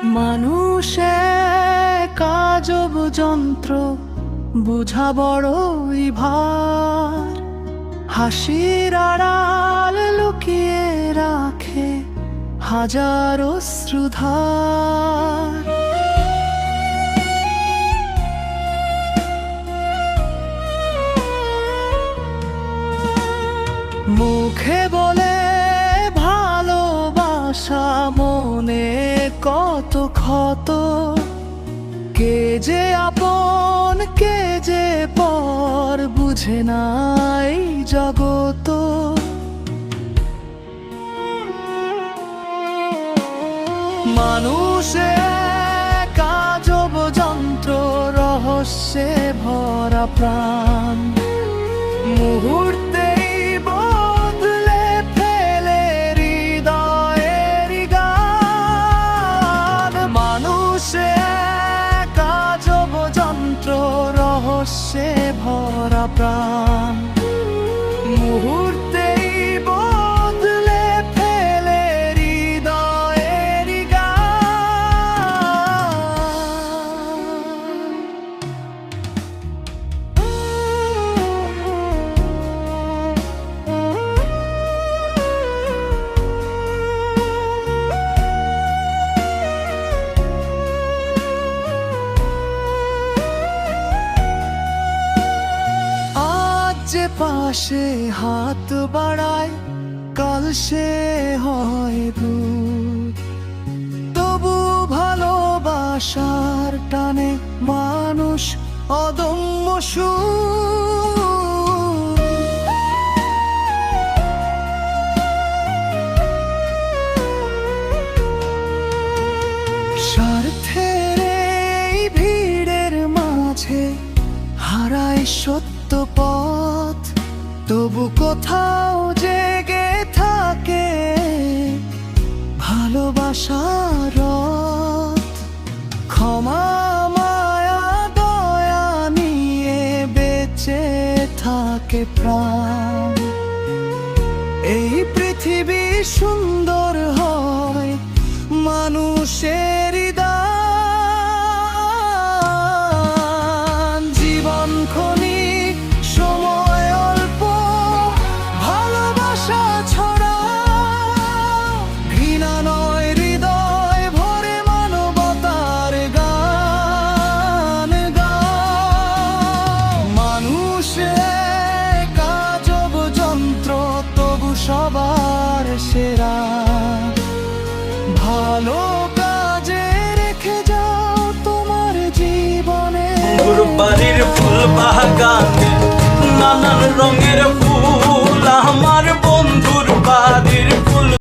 মানুষে কাজব যন্ত্র বুঝা বড়ই ভার, হাসির আড়াল লুকিয়ে রাখে হাজার অশ্রুধার। মুখে বলে ভালোবাসা, মনে কত ক্ষত, কে যে আপন কে যে পর বুঝে নাই জগত। মানুষে কাজব যন্ত্র, রহস্যে ভরা প্রাণ, মুহূর্তেই বদলে ফেলে হৃদয়ের গান। মানুষে কাজব যন্ত্র, রহস্যে ভরা প্রাণ, মুহূর্তেই বদলে ফেলে হৃদয়ের গান। যে পাশে হাত বাড়ায় কাল সে হয় দূর, তবু ভালোবাসার টানে মানুষ অদম্য সুর। স্বার্থের এই ভিড়ের মাঝে হারায় সত্য পথ, তবু কোথাও জেগে থাকে ভালোবাসার রথ। ক্ষমা মায়া দয়া নিয়ে বেঁচে থাকে প্রাণ। এই পৃথিবী সুন্দর হয় মানুষের দান। জীবন ক্ষণিক, সময় অল্প, ভালোবাসা ছড়া ঘৃণা নয়, হৃদয় ভরে মানবতার গান গান। মানুষে কাজব যন্ত্র, তবু সবার সেরা। ভালো কাজে রেখে যাও তোমার জীবনে। বাড়ির ফুল বাগানে নানান রঙের ফুল, আমার বন্ধুর বাড়ির